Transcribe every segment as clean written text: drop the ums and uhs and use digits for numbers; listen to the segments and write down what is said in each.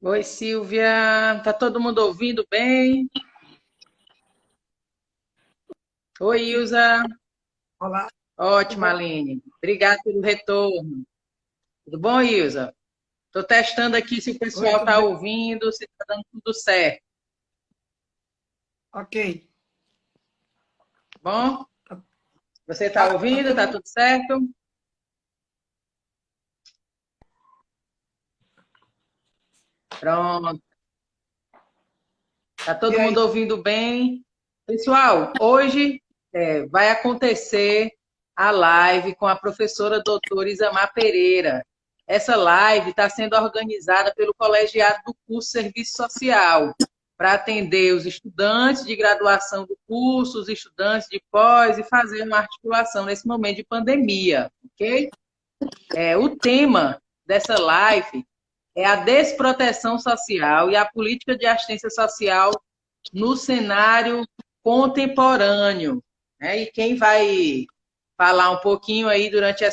Oi, Silvia. Tá todo mundo ouvindo bem? Oi, Aqui, Ilza. olá, tudo Ótimo, bom? Aline. Obrigada pelo retorno. Tudo bom, Ilza? Estou testando aqui se o Oi, pessoal tudo está bem? ouvindo, se está dando tudo certo. Ok. Bom, Tá, você está tá ouvindo? todo Tá mundo. tudo certo? Pronto. Tá E todo mundo aí? ouvindo bem? Pessoal, hoje vai acontecer a live com a professora doutora Isamar Pereira. Essa live está sendo organizada pelo colegiado do curso Serviço Social, para atender os estudantes de graduação do curso, os estudantes de pós e fazer uma articulação nesse momento de pandemia, ok? O tema dessa live é a desproteção social e a política de assistência social no cenário contemporâneo. Né? E quem vai falar um pouquinho aí durante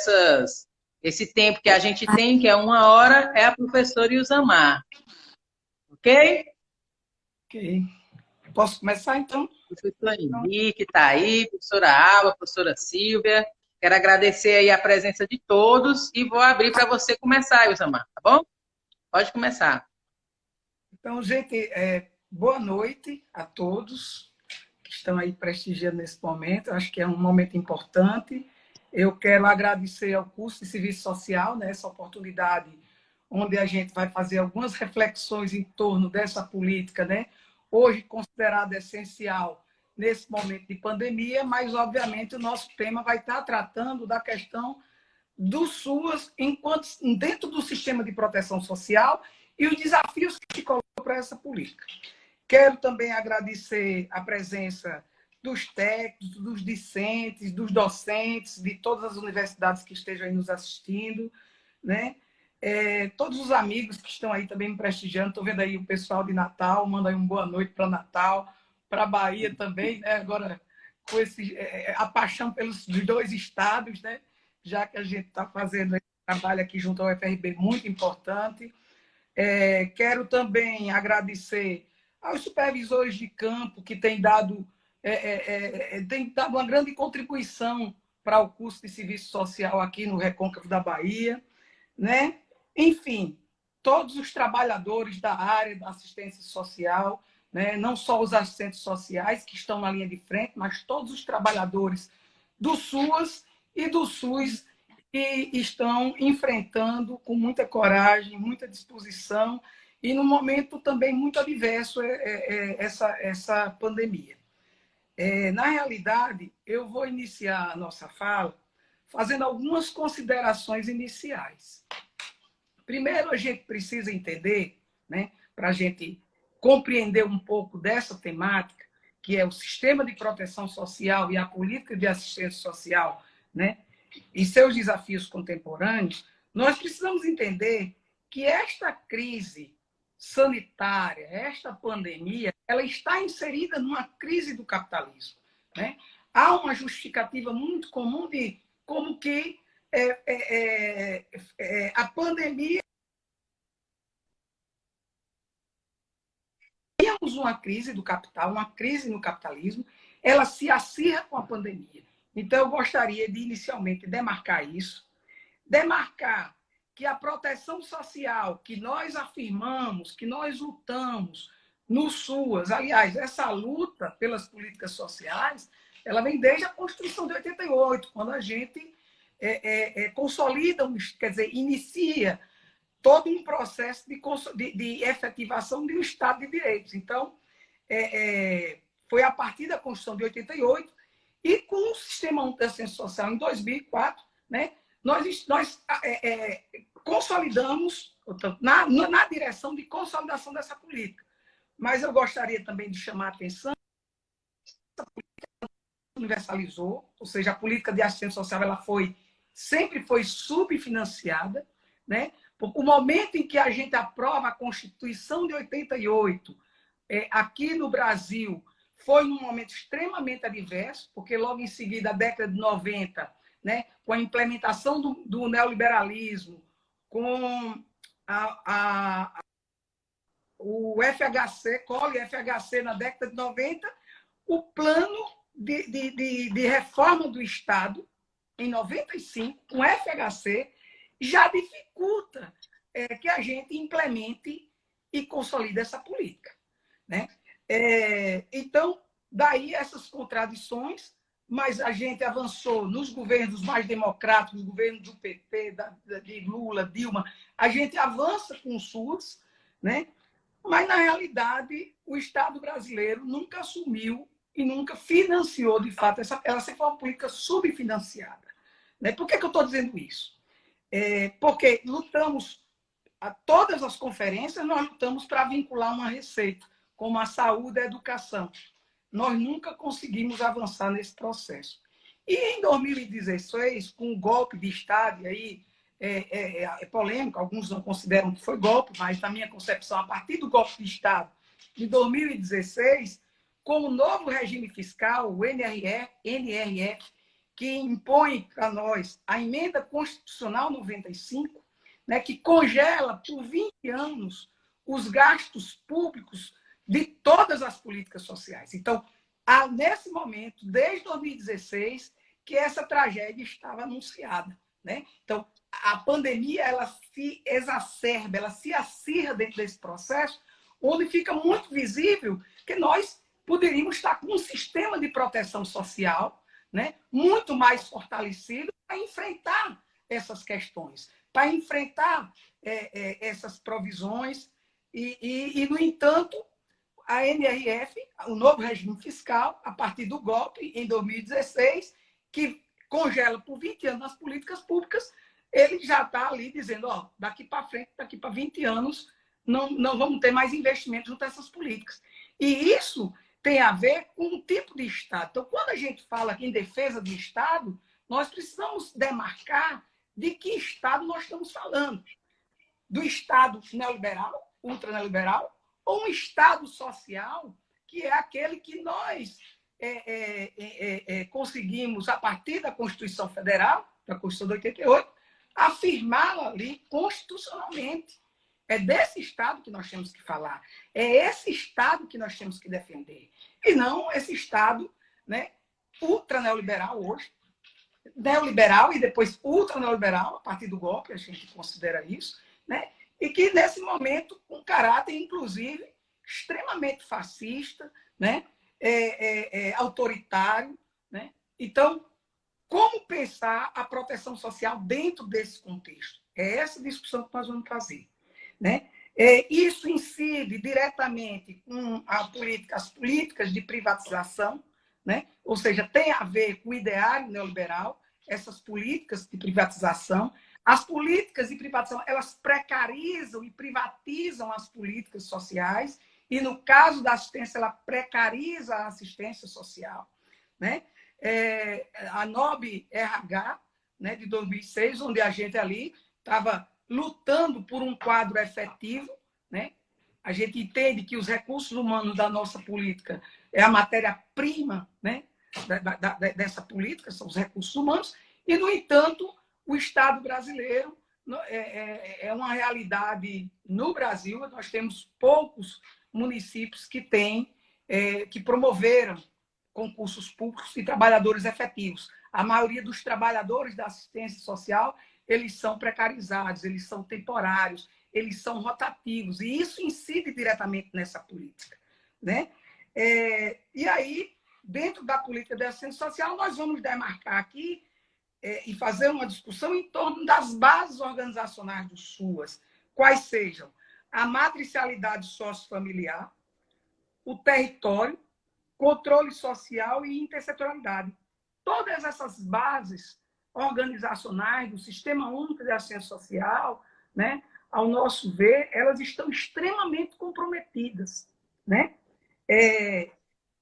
esse tempo que a gente tem, que é 1 hora, é a professora Ilzamar. Ok? Ok. Posso começar, então? Professora Henrique está aí, professora Alba, professora Silvia. Quero agradecer aí a presença de todos e vou abrir para você começar, Ilzamar, tá bom? Pode começar. Então, gente, boa noite a todos que estão aí prestigiando nesse momento. Acho que é um momento importante. Eu quero agradecer ao curso de Serviço Social, né, essa oportunidade onde a gente vai fazer algumas reflexões em torno dessa política, né, hoje considerada essencial nesse momento de pandemia, mas, obviamente, o nosso tema vai estar tratando da questão do SUAS enquanto dentro do sistema de proteção social e os desafios que se colocam para essa política. Quero também agradecer a presença dos técnicos, dos discentes, dos docentes, de todas as universidades que estejam aí nos assistindo, né? Todos os amigos que estão aí também me prestigiando. Estou vendo aí o pessoal de Natal, manda aí uma boa noite para Natal, para a Bahia também, né? Agora, com a paixão pelos dois estados, né? Já que a gente está fazendo esse trabalho aqui junto ao UFRB muito importante. Quero também agradecer aos supervisores de campo que têm dado uma grande contribuição para o curso de serviço social aqui no Recôncavo da Bahia, né? Enfim, todos os trabalhadores da área da assistência social, né? Não só os assistentes sociais que estão na linha de frente, mas todos os trabalhadores do SUAS e do SUS que estão enfrentando com muita coragem, muita disposição e num momento também muito adverso essa pandemia. Na realidade, eu vou iniciar a nossa fala fazendo algumas considerações iniciais. Primeiro, a gente precisa entender, né, para a gente compreender um pouco dessa temática, que é o sistema de proteção social e a política de assistência social, né, e seus desafios contemporâneos, nós precisamos entender que esta crise sanitária, esta pandemia, ela está inserida numa crise do capitalismo. Né? Há uma justificativa muito comum de como que a pandemia temos uma crise do capital, uma crise no capitalismo, ela se acirra com a pandemia. Então, eu gostaria de, inicialmente, demarcar isso, demarcar que a proteção social que nós afirmamos, que nós lutamos no SUAS, aliás, essa luta pelas políticas sociais, ela vem desde a Constituição de 88, quando a gente consolida, quer dizer, inicia todo um processo de efetivação de um Estado de Direitos. Então, foi a partir da Constituição de 88 e com o Sistema de Assistência Social em 2004, né, nós consolidamos na direção de consolidação dessa política. Mas eu gostaria também de chamar a atenção, universalizou, ou seja, a política de assistência social ela sempre foi subfinanciada, né? O momento em que a gente aprova a Constituição de 88, aqui no Brasil, foi num momento extremamente adverso, porque logo em seguida, a década de 90, né, com a implementação do neoliberalismo, com o FHC, Collor e FHC na década de 90, o plano de reforma do Estado, em 95, com FHC, já dificulta que a gente implemente e consolide essa política, né? Então, daí essas contradições, mas a gente avançou nos governos mais democráticos, no governo do PT, de Lula, Dilma, a gente avança com o SUS, né? Mas, na realidade, o Estado brasileiro nunca assumiu e nunca financiou, de fato, ela sempre foi uma política subfinanciada. Né? Por que eu estou dizendo isso? Porque lutamos, a todas as conferências, nós lutamos para vincular uma receita, como a saúde e a educação. Nós nunca conseguimos avançar nesse processo. E em 2016, com o golpe de Estado, e aí é polêmico, alguns não consideram que foi golpe, mas na minha concepção, a partir do golpe de Estado de 2016, com o novo regime fiscal, o NRF, que impõe para nós a emenda constitucional 95, né, que congela por 20 anos os gastos públicos de todas as políticas sociais. Então, nesse momento, desde 2016, que essa tragédia estava anunciada, né? Então, a pandemia, ela se exacerba, ela se acirra dentro desse processo, onde fica muito visível que nós poderíamos estar com um sistema de proteção social, né, muito mais fortalecido para enfrentar essas questões, para enfrentar essas provisões e, no entanto, a NRF, o novo regime fiscal, a partir do golpe, em 2016, que congela por 20 anos as políticas públicas, ele já está ali dizendo, ó, daqui para frente, daqui para 20 anos, não vamos ter mais investimentos junto a essas políticas. E isso tem a ver com um tipo de Estado. Então, quando a gente fala aqui em defesa do Estado, nós precisamos demarcar de que Estado nós estamos falando. Do Estado neoliberal, ultraneoliberal, ou um Estado social, que é aquele que nós conseguimos, a partir da Constituição Federal, da Constituição de 88, afirmá-la ali constitucionalmente. É desse Estado que nós temos que falar. É esse Estado que nós temos que defender. E não esse Estado, né, ultraneoliberal hoje, neoliberal e depois ultraneoliberal, a partir do golpe, a gente considera isso, né? E que, nesse momento, com caráter, inclusive, extremamente fascista, né? Autoritário. Né? Então, como pensar a proteção social dentro desse contexto? É essa discussão que nós vamos trazer. Né? Isso incide diretamente com as políticas de privatização, né? Ou seja, tem a ver com o ideário neoliberal, essas políticas de privatização. As políticas de privatização, elas precarizam e privatizam as políticas sociais, e no caso da assistência, ela precariza a assistência social. Né? A NOB-RH, né, de 2006, onde a gente ali estava lutando por um quadro efetivo, né? A gente entende que os recursos humanos da nossa política é a matéria-prima, né, dessa política, são os recursos humanos, e, no entanto, o Estado brasileiro é uma realidade no Brasil. Nós temos poucos municípios que que promoveram concursos públicos e trabalhadores efetivos. A maioria dos trabalhadores da assistência social, eles são precarizados, eles são temporários, eles são rotativos, e isso incide diretamente nessa política. Né? E aí, dentro da política de assistência social, nós vamos demarcar aqui e fazer uma discussão em torno das bases organizacionais do SUAS, quais sejam a matricialidade sociofamiliar, o território, controle social e intersetorialidade. Todas essas bases organizacionais do Sistema Único de Assistência Social, né, ao nosso ver, elas estão extremamente comprometidas. Né?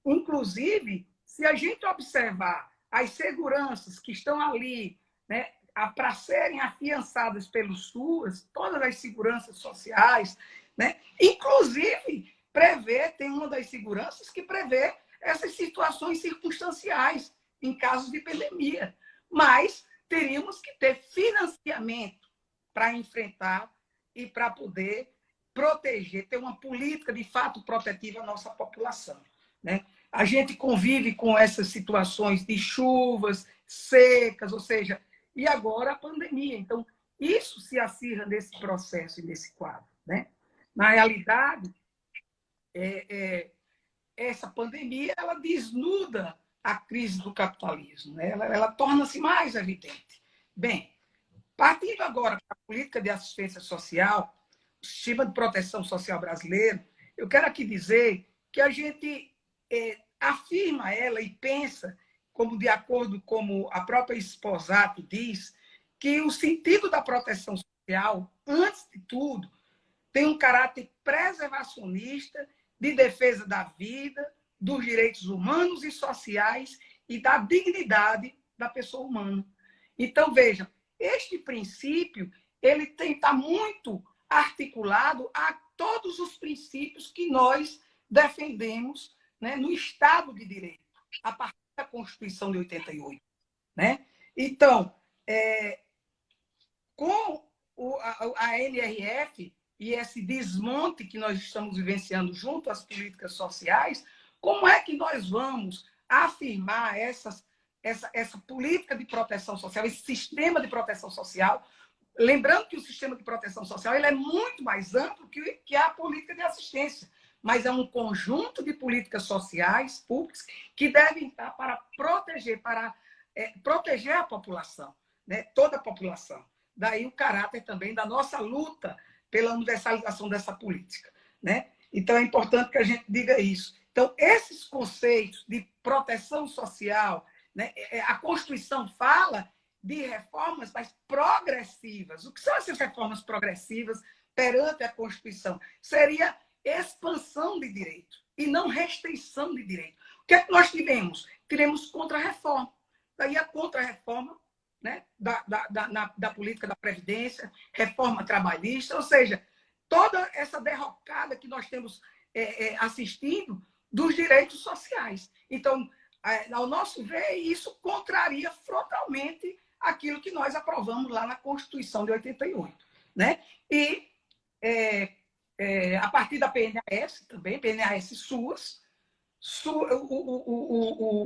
Inclusive, se a gente observar as seguranças que estão ali, né, para serem afiançadas pelo SUAS, todas as seguranças sociais, né, inclusive tem uma das seguranças que prevê essas situações circunstanciais em casos de pandemia. Mas teríamos que ter financiamento para enfrentar e para poder proteger, ter uma política de fato protetiva à nossa população, né? A gente convive com essas situações de chuvas, secas, ou seja, e agora a pandemia. Então, isso se acirra nesse processo e nesse quadro, né? Na realidade, essa pandemia ela desnuda a crise do capitalismo, né? Ela torna-se mais evidente. Bem, partindo agora para a política de assistência social, o sistema de proteção social brasileiro, eu quero aqui dizer que a gente afirma ela e pensa, como de acordo com a própria Esposati diz, que o sentido da proteção social, antes de tudo, tem um caráter preservacionista de defesa da vida, dos direitos humanos e sociais e da dignidade da pessoa humana. Então, vejam, este princípio ele tem que estar muito articulado a todos os princípios que nós defendemos, né, no Estado de Direito, a partir da Constituição de 88. Né? Então, com a NRF e esse desmonte que nós estamos vivenciando junto às políticas sociais, como é que nós vamos afirmar essa política de proteção social, esse sistema de proteção social? Lembrando que o sistema de proteção social ele é muito mais amplo que a política de assistência, mas é um conjunto de políticas sociais públicas que devem estar para proteger a população, né? Toda a população. Daí o caráter também da nossa luta pela universalização dessa política, né? Então, é importante que a gente diga isso. Então, esses conceitos de proteção social, né? A Constituição fala de reformas mais progressivas. O que são essas reformas progressivas perante a Constituição? Seria expansão de direito e não restrição de direito. O que é que nós tivemos? Tivemos contra-reforma. Daí a contra-reforma, né, da política da Previdência, reforma trabalhista, ou seja, toda essa derrocada que nós temos assistindo dos direitos sociais. Então, ao nosso ver, isso contraria frontalmente aquilo que nós aprovamos lá na Constituição de 88. Né? E a partir da PNAS também, PNAS SUAS,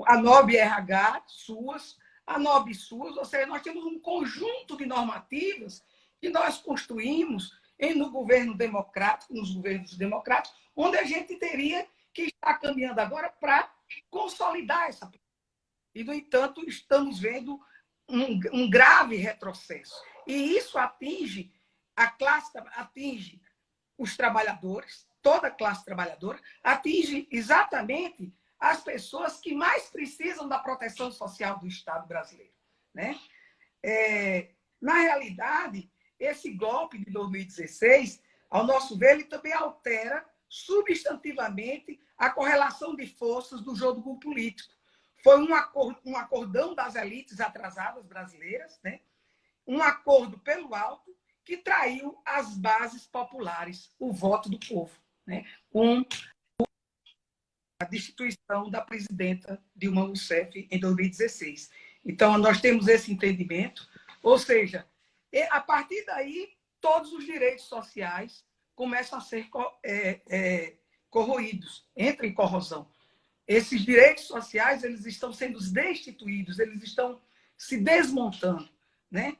a NOB-RH, SUAS, a NOB-SUAS, ou seja, nós temos um conjunto de normativas que nós construímos no governo democrático, nos governos democráticos, onde a gente teria que estar caminhando agora para consolidar essa política. E, no entanto, estamos vendo um grave retrocesso. E isso atinge atinge os trabalhadores, toda a classe trabalhadora, atinge exatamente as pessoas que mais precisam da proteção social do Estado brasileiro. Né? Na realidade, esse golpe de 2016, ao nosso ver, ele também altera substantivamente a correlação de forças do jogo político. Foi um acordão das elites atrasadas brasileiras, né? Um acordo pelo alto que traiu as bases populares, o voto do povo, né? Com a destituição da presidenta Dilma Rousseff em 2016. Então, nós temos esse entendimento, ou seja, a partir daí, todos os direitos sociais começam a ser corroídos, entram em corrosão. Esses direitos sociais eles estão sendo destituídos, eles estão se desmontando. Né?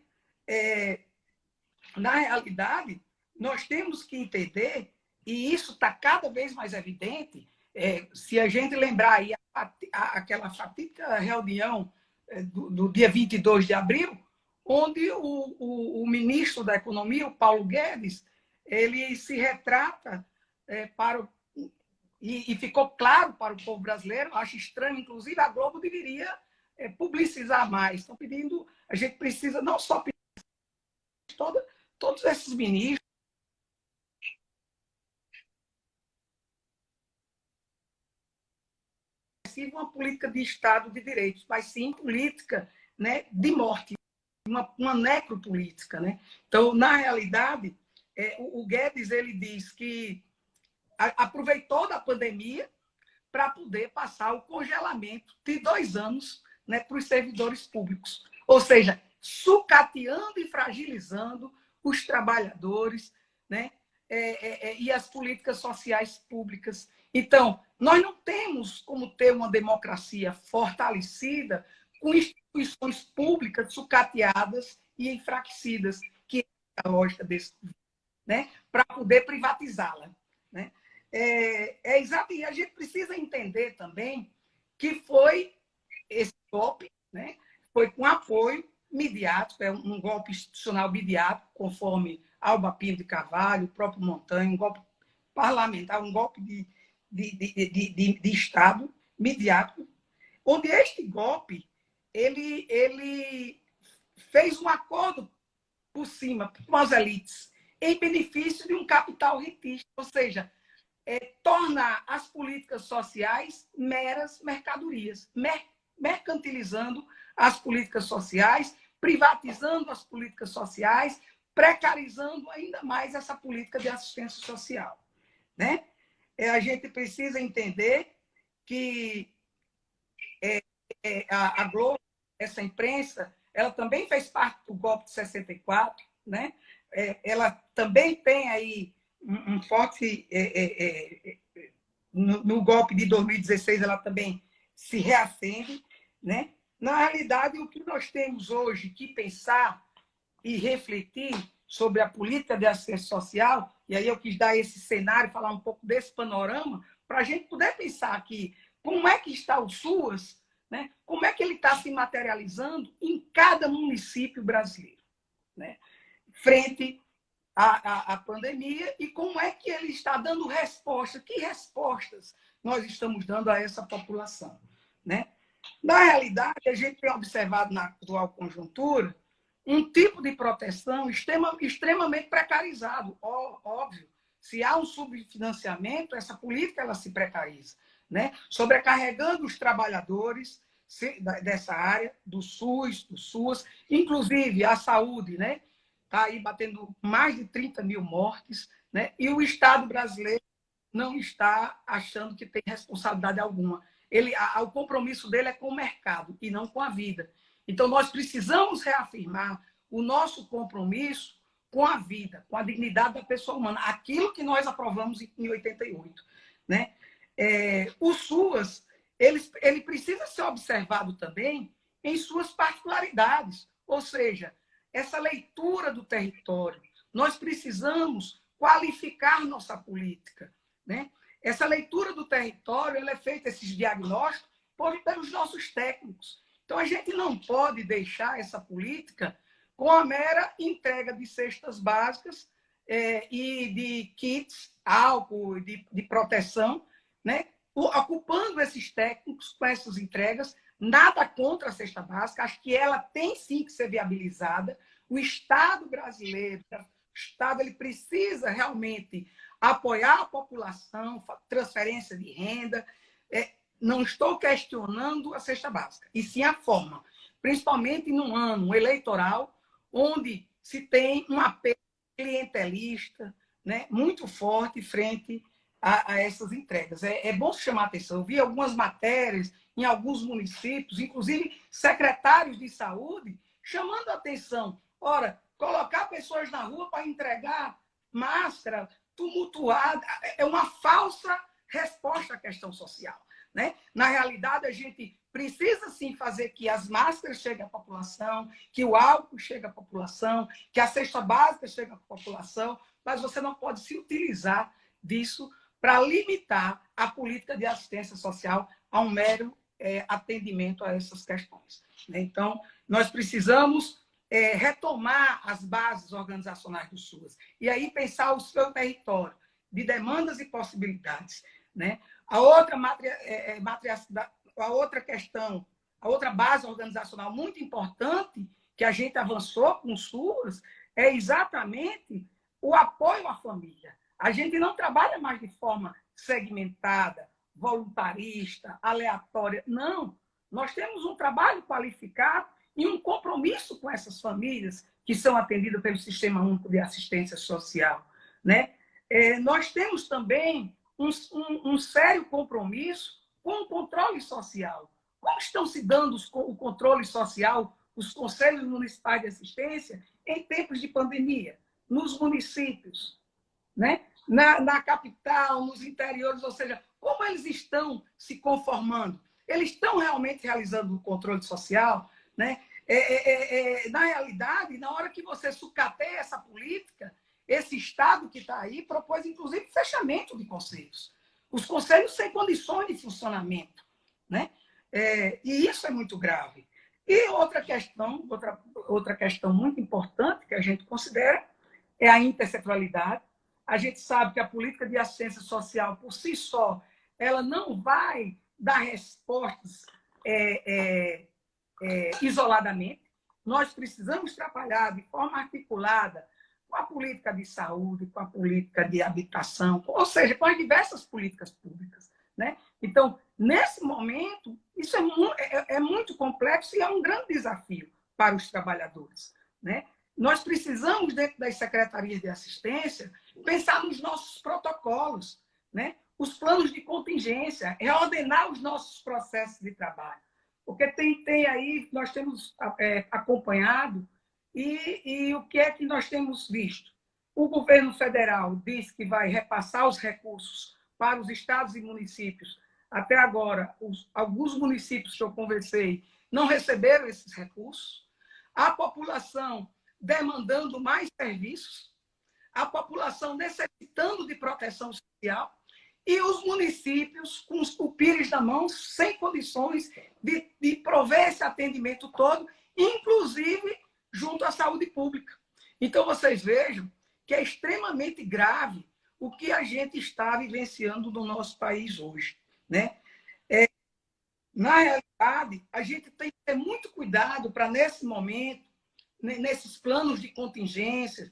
Na realidade, nós temos que entender, e isso está cada vez mais evidente, se a gente lembrar aí aquela fatídica reunião do dia 22 de abril, onde o ministro da Economia, o Paulo Guedes, ele se retrata e ficou claro para o povo brasileiro, acho estranho, inclusive, a Globo deveria publicizar mais. Estão pedindo, a gente precisa não só pedir todos esses ministros, uma política de Estado de direitos, mas sim política, né, de morte, uma necropolítica. Né? Então, na realidade, o Guedes ele diz que aproveitou da pandemia para poder passar o congelamento de 2 anos, né, para os servidores públicos. Ou seja, sucateando e fragilizando os trabalhadores, né? E as políticas sociais públicas. Então, nós não temos como ter uma democracia fortalecida com instituições públicas sucateadas e enfraquecidas, que é a lógica desse, né? Para poder privatizá-la, né? Exato, e a gente precisa entender também que foi esse golpe, né? Foi com apoio midiático, é um golpe institucional midiático, conforme Alba Pinto de Carvalho, o próprio Montanha, um golpe parlamentar, um golpe de Estado midiático, onde este golpe ele fez um acordo por cima com as elites em benefício de um capital rentista, ou seja, torna as políticas sociais meras mercadorias, mercantilizando as políticas sociais, privatizando as políticas sociais, precarizando ainda mais essa política de assistência social, né? A gente precisa entender que a Globo, essa imprensa, ela também fez parte do golpe de 64, né? Ela também tem aí um forte... no golpe de 2016, ela também se reacende, né? Na realidade, o que nós temos hoje que pensar e refletir sobre a política de assistência social, e aí eu quis dar esse cenário, falar um pouco desse panorama, para a gente poder pensar aqui como é que está o SUAS, né? Como é que ele está se materializando em cada município brasileiro, né? Frente à pandemia e como é que ele está dando resposta, que respostas nós estamos dando a essa população, né? Na realidade, a gente tem observado na atual conjuntura um tipo de proteção extremamente precarizado, óbvio. Se há um subfinanciamento, essa política ela se precariza, né? Sobrecarregando os trabalhadores dessa área, do SUS, do SUAS, inclusive a saúde, né? Está aí batendo mais de 30 mil mortes, né? E o Estado brasileiro não está achando que tem responsabilidade alguma. O compromisso dele é com o mercado e não com a vida. Então, nós precisamos reafirmar o nosso compromisso com a vida, com a dignidade da pessoa humana, aquilo que nós aprovamos em 88. Né? O SUAS ele precisa ser observado também em suas particularidades, ou seja, essa leitura do território. Nós precisamos qualificar nossa política, né? Essa leitura do território ela é feita, esses diagnósticos, pelos nossos técnicos. Então, a gente não pode deixar essa política com a mera entrega de cestas básicas e de kits, álcool, de proteção, né? Ocupando esses técnicos com essas entregas. Nada contra a cesta básica, acho que ela tem sim que ser viabilizada. O Estado brasileiro, o Estado ele precisa realmente apoiar a população, transferência de renda. Não estou questionando a cesta básica, e sim a forma, principalmente num ano eleitoral, onde se tem um apelo clientelista, né, muito forte frente a essas entregas. É bom chamar a atenção. Eu vi algumas matérias em alguns municípios, inclusive secretários de saúde, chamando a atenção. Ora, colocar pessoas na rua para entregar máscara tumultuada é uma falsa resposta à questão social. Né? Na realidade, a gente precisa sim fazer que as máscaras cheguem à população, que o álcool chegue à população, que a cesta básica chegue à população, mas você não pode se utilizar disso para limitar a política de assistência social a um mero atendimento a essas questões. Né? Então, nós precisamos retomar as bases organizacionais do SUAS e aí pensar o seu território de demandas e possibilidades. Né? A outra questão, a outra base organizacional muito importante que a gente avançou com o SUAS é exatamente o apoio à família. A gente não trabalha mais de forma segmentada, voluntarista, aleatória. Não. Nós temos um trabalho qualificado e um compromisso com essas famílias que são atendidas pelo Sistema Único de Assistência Social. Né? Nós temos também um sério compromisso com o controle social. Como estão se dando o controle social, os conselhos municipais de assistência, em tempos de pandemia? nos municípios, né? Na capital, nos interiores, ou seja, como eles estão se conformando? Eles estão realmente realizando o controle social, né? Na realidade, na hora que você sucateia essa política, esse Estado que está aí propôs, inclusive, fechamento de conselhos. Os conselhos sem condições de funcionamento, né? E isso é muito grave. E outra questão muito importante que a gente considera é a intersectorialidade. A gente sabe que a política de assistência social, por si só, ela não vai dar respostas isoladamente. Nós precisamos trabalhar de forma articulada com a política de saúde, com a política de habitação, ou seja, com as diversas políticas públicas, né? Então, nesse momento, isso é muito complexo e é um grande desafio para os trabalhadores, né? Nós precisamos, dentro das secretarias de assistência, pensar nos nossos protocolos, né? Os planos de contingência, reordenar os nossos processos de trabalho. Porque tem aí, nós temos acompanhado, e o que é que nós temos visto? O governo federal diz que vai repassar os recursos para os estados e municípios. Até agora, alguns municípios que eu conversei não receberam esses recursos. A população demandando mais serviços, a população necessitando de proteção social e os municípios com os pires na mão, sem condições de prover esse atendimento todo, inclusive junto à saúde pública. Então, vocês vejam que é extremamente grave o que a gente está vivenciando no nosso país hoje, né? Na realidade, a gente tem que ter muito cuidado para, nesse momento, nesses planos de contingência,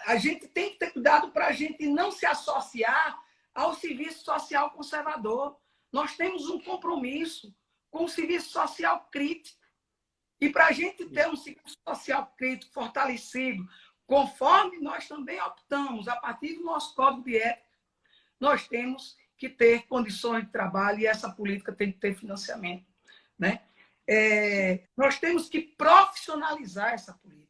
a gente tem que ter cuidado para a gente não se associar ao serviço social conservador. Nós temos um compromisso com o serviço social crítico. E para a gente ter um serviço social crítico fortalecido, conforme nós também optamos, a partir do nosso código de ética, nós temos que ter condições de trabalho e essa política tem que ter financiamento, né? Nós temos que profissionalizar essa política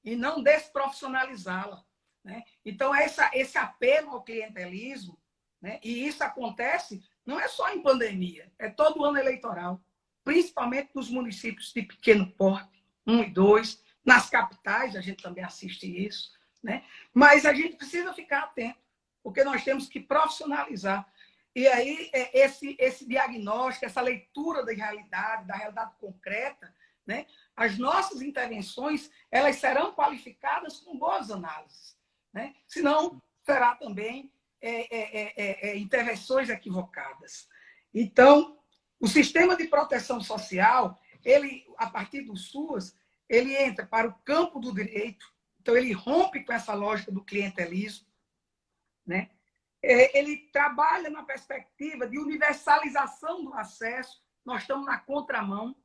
e não desprofissionalizá-la, né? Então, esse apelo ao clientelismo, né? E isso acontece não é só em pandemia, é todo ano eleitoral, principalmente nos municípios de pequeno porte, 1 e 2, nas capitais a gente também assiste isso, né? Mas a gente precisa ficar atento, porque nós temos que profissionalizar. E aí, esse diagnóstico, essa leitura da realidade concreta, né? As nossas intervenções, elas serão qualificadas com boas análises, né? Senão, será também intervenções equivocadas. Então, o sistema de proteção social, ele, a partir do SUAS, ele entra para o campo do direito, então ele rompe com essa lógica do clientelismo, né? Ele trabalha na perspectiva de universalização do acesso, nós estamos na contramão,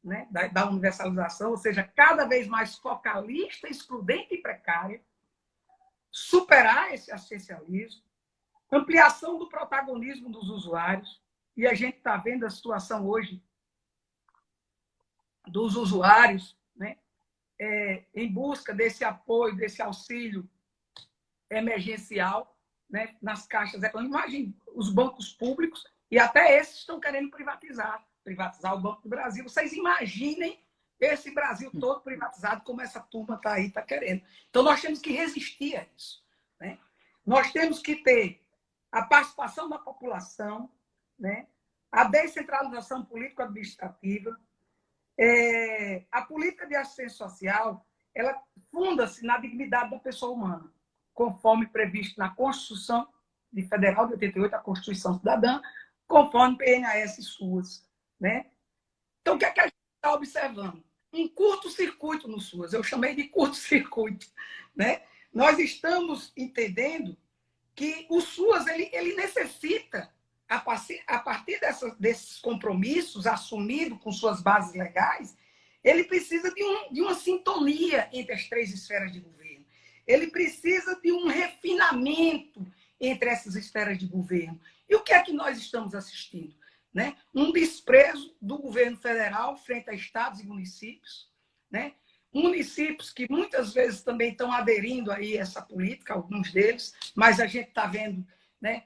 né, da universalização, ou seja, cada vez mais focalista, excludente e precária, superar esse assistencialismo, ampliação do protagonismo dos usuários, e a gente está vendo a situação hoje dos usuários, né, em busca desse apoio, desse auxílio emergencial, né, nas caixas econômicas. Imagine, os bancos públicos, e até esses estão querendo privatizar o Banco do Brasil. Vocês imaginem esse Brasil todo privatizado, como essa turma está aí, está querendo. Então, nós temos que resistir a isso, né? Nós temos que ter a participação da população, né? A descentralização político-administrativa. A política de assistência social, ela funda-se na dignidade da pessoa humana, conforme previsto na Constituição Federal de 88, a Constituição Cidadã, conforme PNAS e SUAS, né? Então, o que é que a gente está observando? Um curto-circuito no SUAS, eu chamei de curto-circuito, né? Nós estamos entendendo que o SUAS ele necessita, a partir desses compromissos assumidos com suas bases legais, ele precisa de uma sintonia entre as 3 esferas de governo. Ele precisa de um refinamento entre essas esferas de governo. E o que é que nós estamos assistindo? Né? Um desprezo do governo federal frente a estados e municípios, né? municípios que muitas vezes também estão aderindo aí a essa política, alguns deles, mas a gente está vendo, né,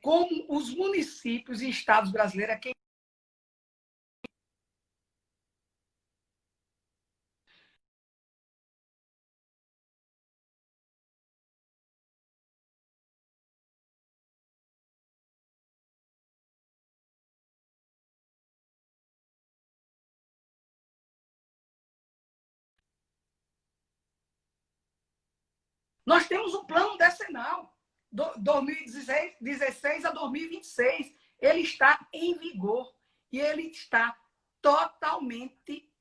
como os municípios e estados brasileiros, nós temos um plano decenal, 2016 a 2026. Ele está em vigor e ele está totalmente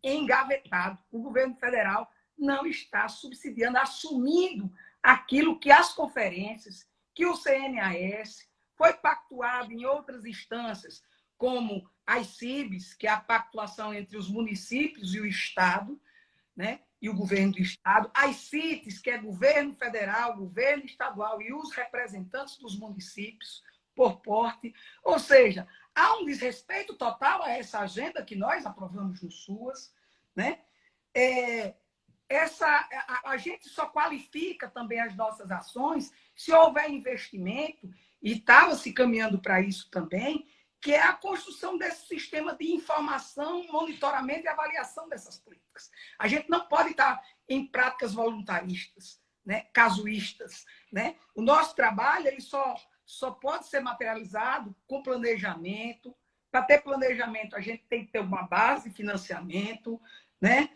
engavetado. O governo federal não está subsidiando, assumindo aquilo que as conferências, que o CNAS foi pactuado em outras instâncias, como as CIBs, que é a pactuação entre os municípios e o Estado, né? E o governo do Estado, as CITES, que é governo federal, governo estadual e os representantes dos municípios, por porte. Ou seja, há um desrespeito total a essa agenda que nós aprovamos no SUAS, né? A gente só qualifica também as nossas ações se houver investimento, e estava se caminhando para isso também, que é a construção desse sistema de informação, monitoramento e avaliação dessas políticas. A gente não pode estar em práticas voluntaristas, né, casuístas. Né? O nosso trabalho ele só pode ser materializado com planejamento. Para ter planejamento, a gente tem que ter uma base de financiamento, né?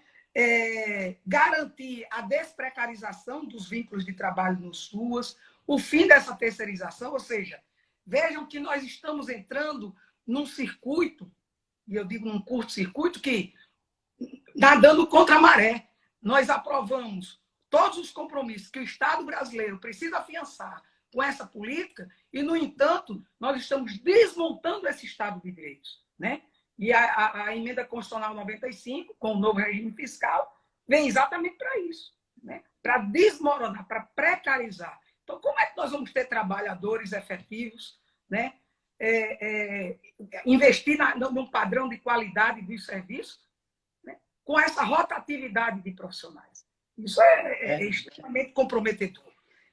Garantir a desprecarização dos vínculos de trabalho nos SUAS, o fim dessa terceirização, ou seja, vejam que nós estamos entrando num circuito, e eu digo num curto-circuito, que nadando contra a maré. Nós aprovamos todos os compromissos que o Estado brasileiro precisa afiançar com essa política e, no entanto, nós estamos desmontando esse Estado de Direitos. Né? E a emenda constitucional 95, com o novo regime fiscal, vem exatamente para isso, né? Para desmoronar, para precarizar. Então, como é que nós vamos ter trabalhadores efetivos, né? Investir num padrão de qualidade dos serviços, né? Com essa rotatividade de profissionais? Isso é extremamente comprometedor.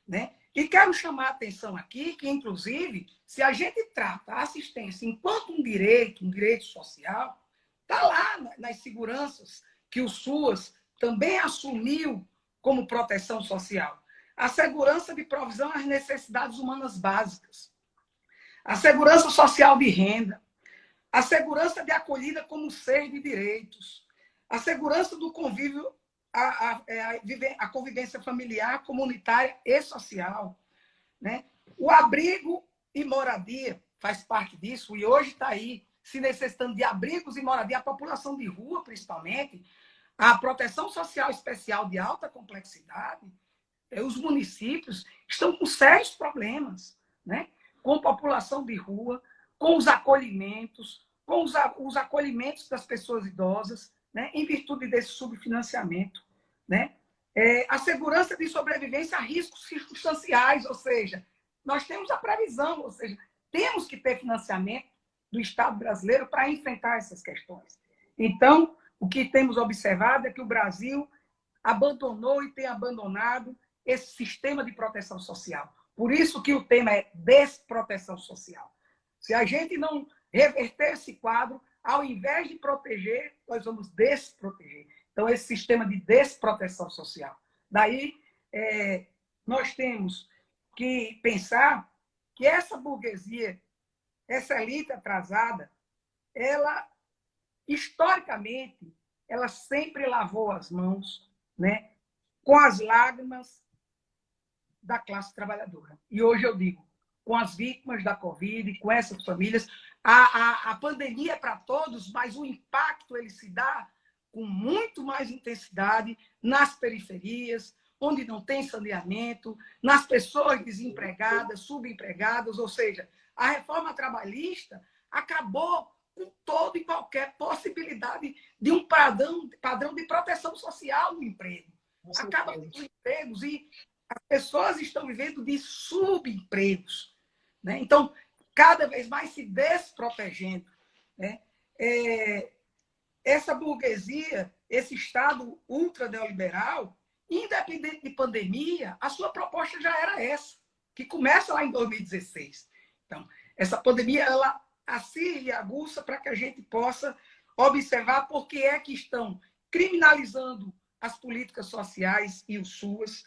Né? E quero chamar a atenção aqui que, inclusive, se a gente trata a assistência enquanto um direito social, está lá nas seguranças que o SUAS também assumiu como proteção social. A segurança de provisão às necessidades humanas básicas, a segurança social de renda, a segurança de acolhida como ser de direitos, a segurança do convívio, a convivência familiar, comunitária e social. Né? O abrigo e moradia faz parte disso, e hoje está aí se necessitando de abrigos e moradia, a população de rua, principalmente, a proteção social especial de alta complexidade, os municípios estão com sérios problemas, né? Com população de rua, com os acolhimentos, com os acolhimentos das pessoas idosas, né? Em virtude desse subfinanciamento. Né? A segurança de sobrevivência a riscos circunstanciais, ou seja, nós temos a previsão, ou seja, temos que ter financiamento do Estado brasileiro para enfrentar essas questões. Então, o que temos observado é que o Brasil abandonou e tem abandonado esse sistema de proteção social. Por isso que o tema é desproteção social. Se a gente não reverter esse quadro, ao invés de proteger, nós vamos desproteger. Então, esse sistema de desproteção social. Daí, nós temos que pensar que essa burguesia, essa elite atrasada, ela, historicamente, ela sempre lavou as mãos, né, com as lágrimas da classe trabalhadora. E hoje eu digo, com as vítimas da Covid, com essas famílias, a pandemia é para todos, mas o impacto ele se dá com muito mais intensidade nas periferias, onde não tem saneamento, nas pessoas desempregadas, subempregadas, ou seja, a reforma trabalhista acabou com toda e qualquer possibilidade de um padrão de proteção social no emprego. Acaba com os empregos e as pessoas estão vivendo de subempregos. Né? Então, cada vez mais se desprotegendo. Né? essa burguesia, esse Estado ultra-neoliberal, independente de pandemia, a sua proposta já era essa, que começa lá em 2016. Então, essa pandemia, ela acirra e aguça para que a gente possa observar por que é que estão criminalizando as políticas sociais e o SUS,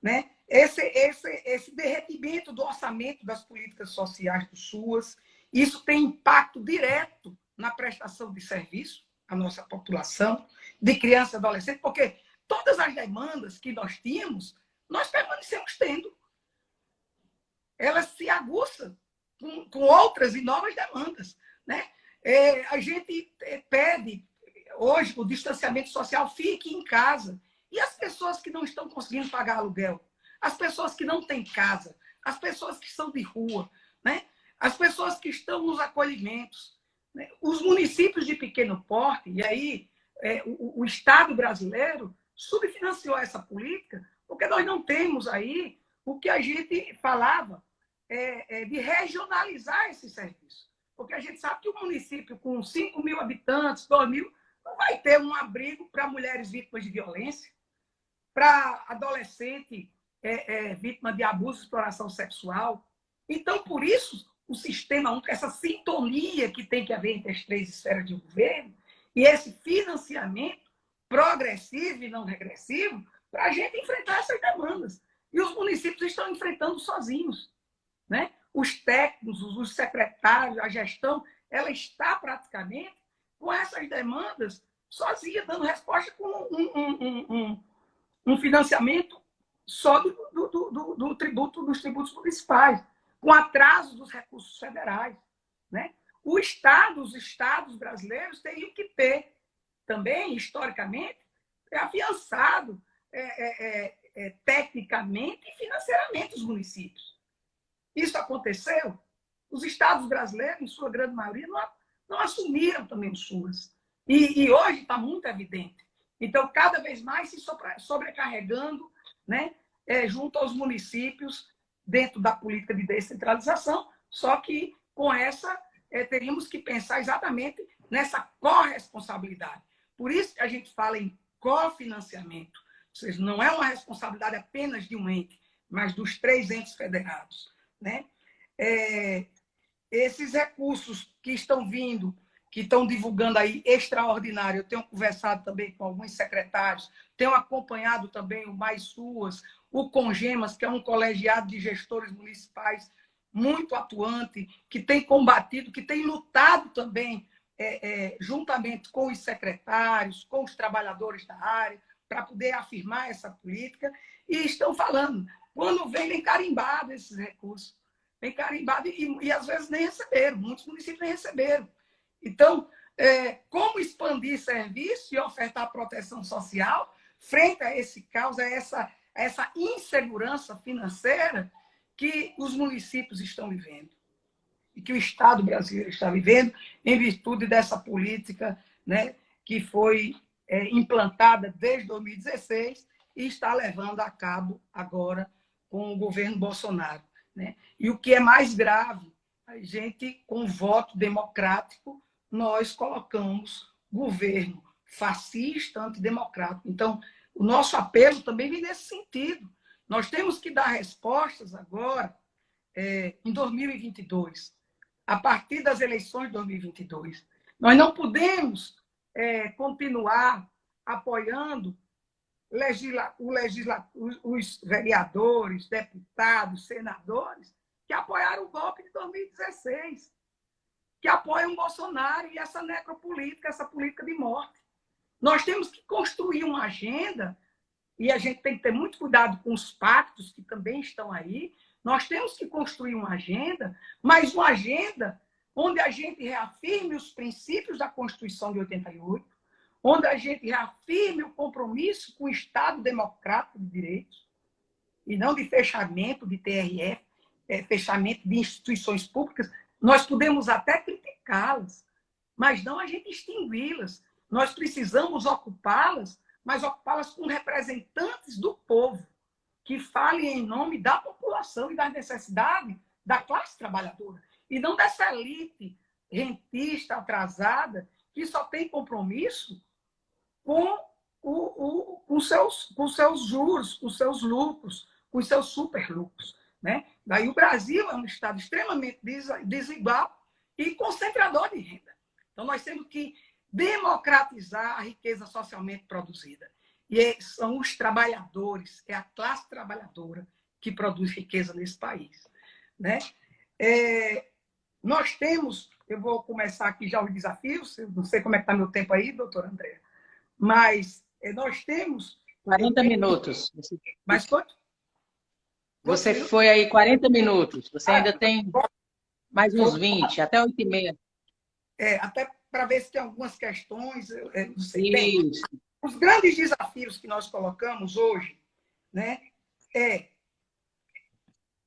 né? Esse derretimento do orçamento das políticas sociais do SUS, isso tem impacto direto na prestação de serviço à nossa população, de criança e adolescente, porque todas as demandas que nós tínhamos, nós permanecemos tendo. Elas se aguçam com outras e novas demandas, né? A gente pede hoje o distanciamento social, fique em casa. E as pessoas que não estão conseguindo pagar aluguel? As pessoas que não têm casa? As pessoas que são de rua? Né? As pessoas que estão nos acolhimentos? Né? Os municípios de pequeno porte, e aí o Estado brasileiro subfinanciou essa política, porque nós não temos aí o que a gente falava de regionalizar esse serviço. Porque a gente sabe que o município com 5 mil habitantes, 2 mil, não vai ter um abrigo para mulheres vítimas de violência, para adolescente vítima de abuso e exploração sexual. Então, por isso, o sistema único, essa sintonia que tem que haver entre as 3 esferas de governo e esse financiamento progressivo e não regressivo para a gente enfrentar essas demandas. E os municípios estão enfrentando sozinhos. Né? Os técnicos, os secretários, a gestão, ela está praticamente com essas demandas sozinha, dando resposta com um financiamento só dos tributos municipais, com atraso dos recursos federais. Né? Os estados brasileiros teriam que ter também, historicamente, afiançado tecnicamente e financeiramente os municípios. Isso aconteceu? Os estados brasileiros, em sua grande maioria, não assumiram também o SUS. E hoje está muito evidente. Então, cada vez mais se sobrecarregando, né, junto aos municípios, dentro da política de descentralização, só que com essa teríamos que pensar exatamente nessa corresponsabilidade. Por isso que a gente fala em cofinanciamento. Ou seja, não é uma responsabilidade apenas de um ente, mas dos 3 entes federados. Né? Esses recursos que estão vindo, que estão divulgando aí extraordinário, eu tenho conversado também com alguns secretários, tenho acompanhado também o Mais SUAS, o CONGEMAS, que é um colegiado de gestores municipais muito atuante, que tem combatido, que tem lutado também juntamente com os secretários, com os trabalhadores da área, para poder afirmar essa política, e estão falando, quando vem carimbado esses recursos, vem carimbado e às vezes nem receberam, muitos municípios nem receberam. Então, como expandir serviço e ofertar proteção social frente a esse caos, a essa insegurança financeira que os municípios estão vivendo e que o Estado brasileiro está vivendo em virtude dessa política, né, que foi implantada desde 2016 e está levando a cabo agora com o governo Bolsonaro. Né? E o que é mais grave, a gente, com voto democrático, nós colocamos governo fascista, antidemocrático. Então, o nosso apelo também vem nesse sentido. Nós temos que dar respostas agora, em 2022, a partir das eleições de 2022. Nós não podemos continuar apoiando os vereadores, deputados, senadores que apoiaram o golpe de 2016, que apoiam o Bolsonaro e essa necropolítica, essa política de morte. Nós temos que construir uma agenda, e a gente tem que ter muito cuidado com os pactos que também estão aí. Nós temos que construir uma agenda, mas uma agenda onde a gente reafirme os princípios da Constituição de 88, onde a gente reafirme o compromisso com o Estado democrático de direitos, e não de fechamento de TRF, fechamento de instituições públicas. Nós podemos até criticá-las, mas não a gente extingui-las. Nós precisamos ocupá-las, mas ocupá-las com representantes do povo, que falem em nome da população e das necessidades da classe trabalhadora, e não dessa elite rentista atrasada que só tem compromisso com com seus juros, com seus lucros, com os seus superlucros. Né? Daí o Brasil é um estado extremamente desigual e concentrador de renda. Então, nós temos que democratizar a riqueza socialmente produzida. E são os trabalhadores, é a classe trabalhadora que produz riqueza nesse país. Né? Nós temos, eu vou começar aqui já os desafios, eu não sei como é que está meu tempo aí, doutora Andréa, mas nós temos... 40 minutos. Mais quanto? Você foi aí 40 minutos. Você ainda tem mais uns 20, até 8h30. Até para ver se tem algumas questões. Não sei. Bem, os grandes desafios que nós colocamos hoje, né,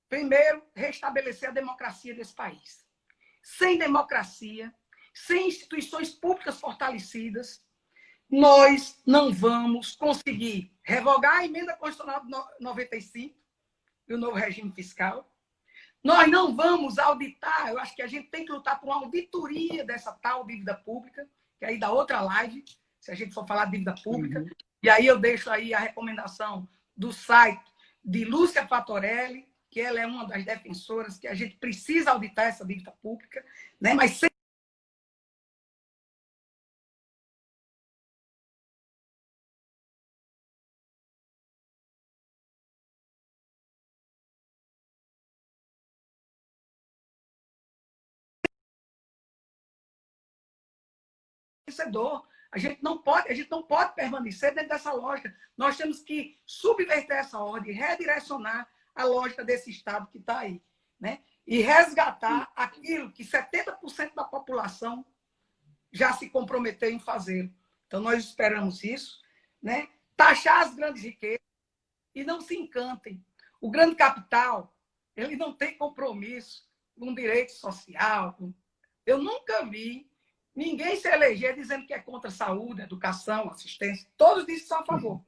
primeiro, restabelecer a democracia desse país. Sem democracia, sem instituições públicas fortalecidas, nós não vamos conseguir revogar a emenda constitucional de 95 e o novo regime fiscal. Nós não vamos auditar, eu acho que a gente tem que lutar por uma auditoria dessa tal dívida pública, que aí dá outra live, se a gente for falar de dívida pública. Uhum. E aí eu deixo aí a recomendação do site de Lúcia Fatorelli, que ela é uma das defensoras, que a gente precisa auditar essa dívida pública, né? Mas sem vencedor. A gente não pode permanecer dentro dessa lógica. Nós temos que subverter essa ordem, redirecionar a lógica desse Estado que está aí. Né? E resgatar aquilo que 70% da população já se comprometeu em fazer. Então, nós esperamos isso. Né? Taxar as grandes riquezas e não se encantem. O grande capital, ele não tem compromisso com direito social. Eu nunca vi ninguém se eleger dizendo que é contra saúde, educação, assistência. Todos dizem que são a favor.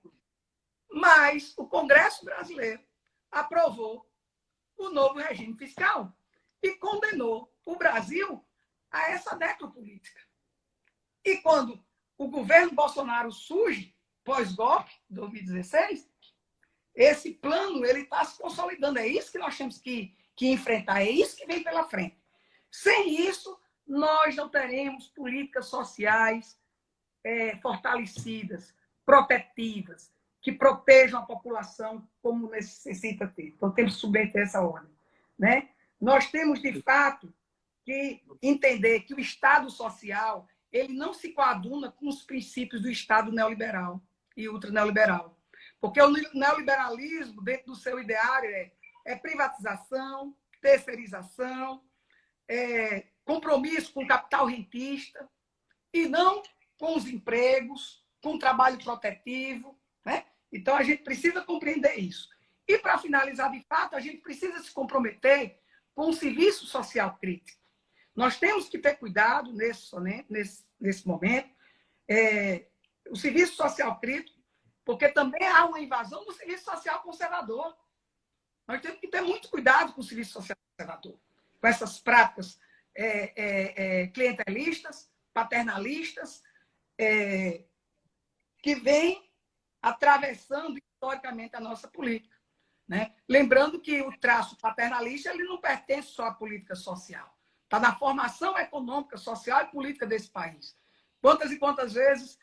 Mas o Congresso brasileiro aprovou o novo regime fiscal e condenou o Brasil a essa necropolítica. E quando o governo Bolsonaro surge, pós-golpe, 2016, esse plano está se consolidando. É isso que nós temos que enfrentar, é isso que vem pela frente. Sem isso, nós não teremos políticas sociais fortalecidas, protetivas, que protejam a população como necessita ter. Então, temos que submeter essa ordem. Né? Nós temos, de fato, que entender que o Estado social ele não se coaduna com os princípios do Estado neoliberal e ultraneoliberal. Porque o neoliberalismo, dentro do seu ideário, é privatização, terceirização, compromisso com o capital rentista e não com os empregos, com o trabalho protetivo. Né? Então, a gente precisa compreender isso. E, para finalizar, de fato, a gente precisa se comprometer com o serviço social crítico. Nós temos que ter cuidado nesse momento. O serviço social crítico, porque também há uma invasão do serviço social conservador. Nós temos que ter muito cuidado com o serviço social conservador, com essas práticas clientelistas, paternalistas, que vêm atravessando historicamente a nossa política. Né? Lembrando que o traço paternalista ele não pertence só à política social. Está na formação econômica, social e política desse país. Quantas e quantas vezes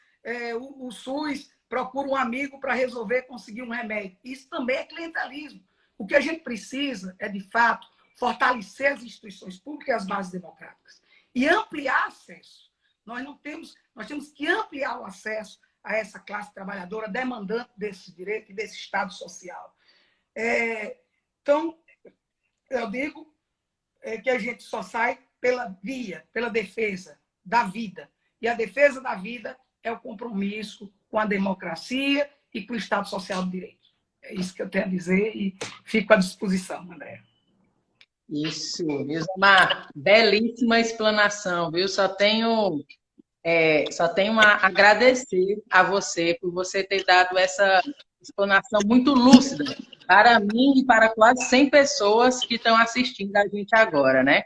o SUS procura um amigo para resolver, conseguir um remédio. Isso também é clientelismo. O que a gente precisa é, de fato, fortalecer as instituições públicas e as bases democráticas. E ampliar acesso. Nós temos que ampliar o acesso a essa classe trabalhadora demandante desse direito e desse Estado social. Então, eu digo que a gente só sai pela defesa da vida. E a defesa da vida é o compromisso com a democracia e com o Estado Social de Direito. É isso que eu tenho a dizer e fico à disposição, Andréa. Isso, Isamar, belíssima explanação, viu? Só tenho a agradecer a você por você ter dado essa explanação muito lúcida para mim e para quase 100 pessoas que estão assistindo a gente agora, né?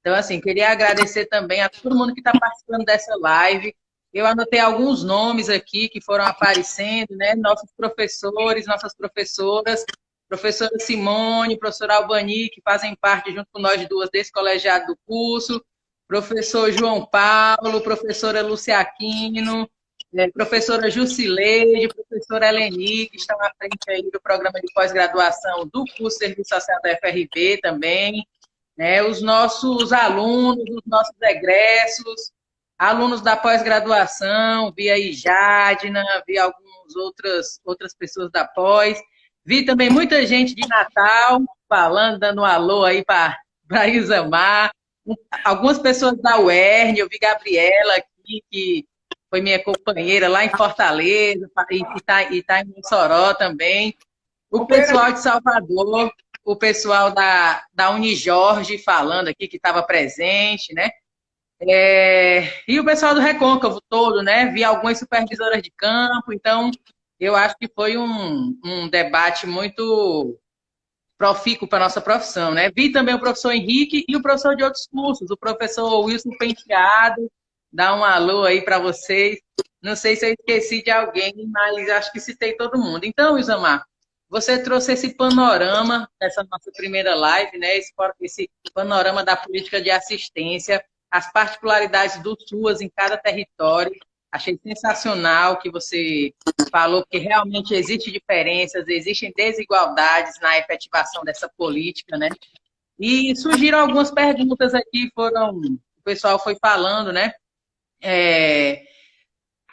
Então, assim, queria agradecer também a todo mundo que está participando dessa live. Eu anotei alguns nomes aqui que foram aparecendo, né? Nossos professores, nossas professoras, professora Simone, professora Albani, que fazem parte, junto com nós duas, desse colegiado do curso, professor João Paulo, professora Lúcia Aquino, professora Jusileide, professora Eleni, que estão à frente aí do programa de pós-graduação do curso de Serviço Social da FRB também, né? Os nossos alunos, os nossos egressos, alunos da pós-graduação, vi aí Jadna, vi algumas outras pessoas da pós, vi também muita gente de Natal falando, dando um alô aí para Isamar, algumas pessoas da UERN, eu vi Gabriela aqui, que foi minha companheira lá em Fortaleza, e tá em Mossoró também. O pessoal de Salvador, o pessoal da Unijorge falando aqui, que estava presente, né? E o pessoal do Recôncavo todo, né? Vi algumas supervisoras de campo, então eu acho que foi um debate muito profícuo para a nossa profissão, né? Vi também o professor Henrique e o professor de outros cursos, o professor Wilson Penteado, dá um alô aí para vocês. Não sei se eu esqueci de alguém, mas acho que citei todo mundo. Então, Isamar, você trouxe esse panorama dessa nossa primeira live, né? Esse panorama da política de assistência, as particularidades do SUAS em cada território. Achei sensacional que você falou que realmente existem diferenças, existem desigualdades na efetivação dessa política, né? E surgiram algumas perguntas aqui, o pessoal foi falando, né?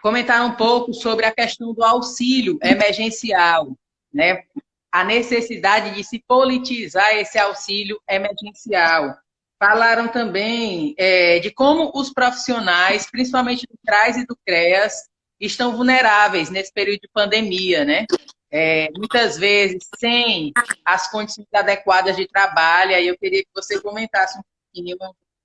Comentar um pouco sobre a questão do auxílio emergencial, né? A necessidade de se politizar esse auxílio emergencial. Falaram também de como os profissionais, principalmente do CRAS e do CREAS, estão vulneráveis nesse período de pandemia, né? Muitas vezes sem as condições adequadas de trabalho, aí eu queria que você comentasse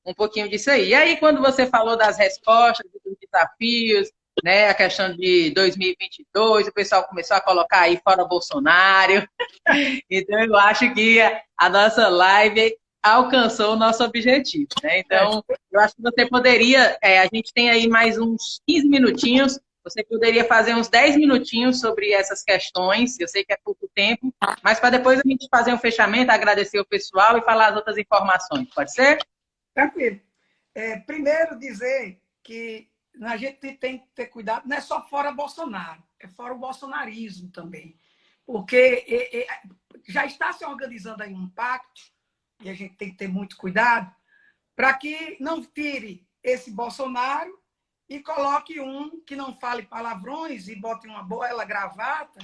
um pouquinho disso aí. E aí, quando você falou das respostas, dos desafios, né, a questão de 2022, o pessoal começou a colocar aí fora Bolsonaro. Então, eu acho que a nossa live alcançou o nosso objetivo, né? Então, eu acho que você poderia, a gente tem aí mais uns 15 minutinhos, você poderia fazer uns 10 minutinhos sobre essas questões, eu sei que é pouco tempo, mas para depois a gente fazer um fechamento, agradecer o pessoal e falar as outras informações, pode ser? Tranquilo. Primeiro, dizer que a gente tem que ter cuidado, não é só fora Bolsonaro, é fora o bolsonarismo também. Porque já está se organizando aí um pacto, e a gente tem que ter muito cuidado, para que não tire esse Bolsonaro e coloque um que não fale palavrões e bote uma boa gravata,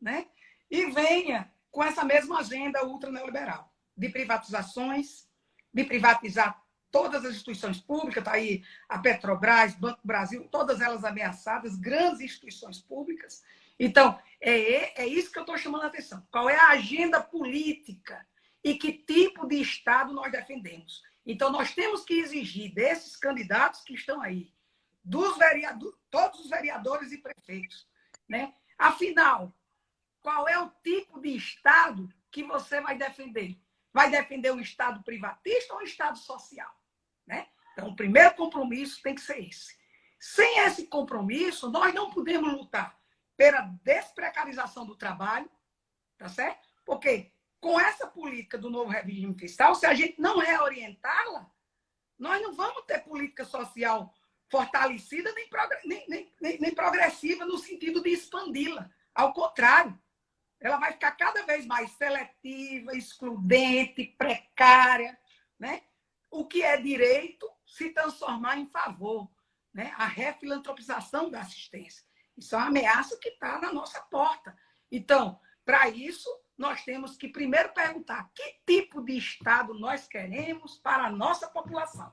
né? E venha com essa mesma agenda ultra neoliberal de privatizações, de privatizar todas as instituições públicas, está aí a Petrobras, Banco do Brasil, todas elas ameaçadas, grandes instituições públicas. Então, é isso que eu estou chamando a atenção. Qual é a agenda política e que tipo de Estado nós defendemos? Então, nós temos que exigir desses candidatos que estão aí, todos os vereadores e prefeitos, né? Afinal, qual é o tipo de Estado que você vai defender? Vai defender um Estado privatista ou um Estado social? Né? Então, o primeiro compromisso tem que ser esse. Sem esse compromisso, nós não podemos lutar pela desprecarização do trabalho, tá certo? Porque com essa política do novo regime fiscal, se a gente não reorientá-la, nós não vamos ter política social fortalecida nem progressiva no sentido de expandi-la. Ao contrário, ela vai ficar cada vez mais seletiva, excludente, precária, né? O que é direito se transformar em favor, né? A refilantropização da assistência. Isso é uma ameaça que está na nossa porta. Então, para isso, nós temos que primeiro perguntar que tipo de Estado nós queremos para a nossa população.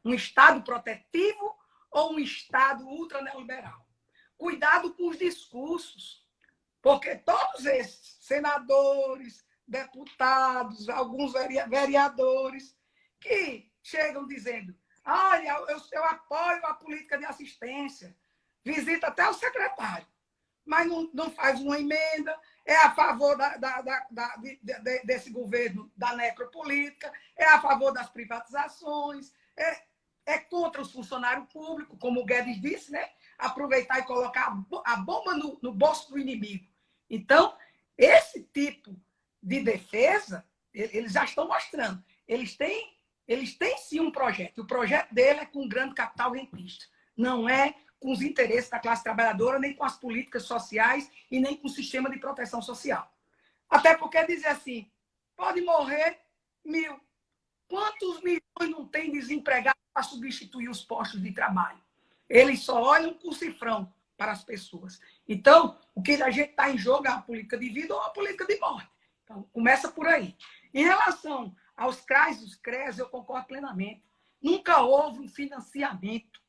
Um Estado protetivo ou um Estado ultraneoliberal? Cuidado com os discursos, porque todos esses senadores, deputados, alguns vereadores, que chegam dizendo: olha, eu apoio a política de assistência, visita até o secretário. mas não faz uma emenda, é a favor desse governo da necropolítica, é a favor das privatizações, é contra os funcionários públicos, como o Guedes disse, né? Aproveitar e colocar a bomba no bolso do inimigo. Então, esse tipo de defesa, eles já estão mostrando. Eles têm sim um projeto. O projeto dele é com o grande capital rentista. Não é com os interesses da classe trabalhadora, nem com as políticas sociais e nem com o sistema de proteção social. Até porque dizer assim, pode morrer 1.000. Quantos milhões não tem desempregado para substituir os postos de trabalho? Eles só olham com cifrão para as pessoas. Então, o que a gente está em jogo é a política de vida ou a política de morte. Então, começa por aí. Em relação aos CRAs e os CREAs, eu concordo plenamente. Nunca houve um financiamento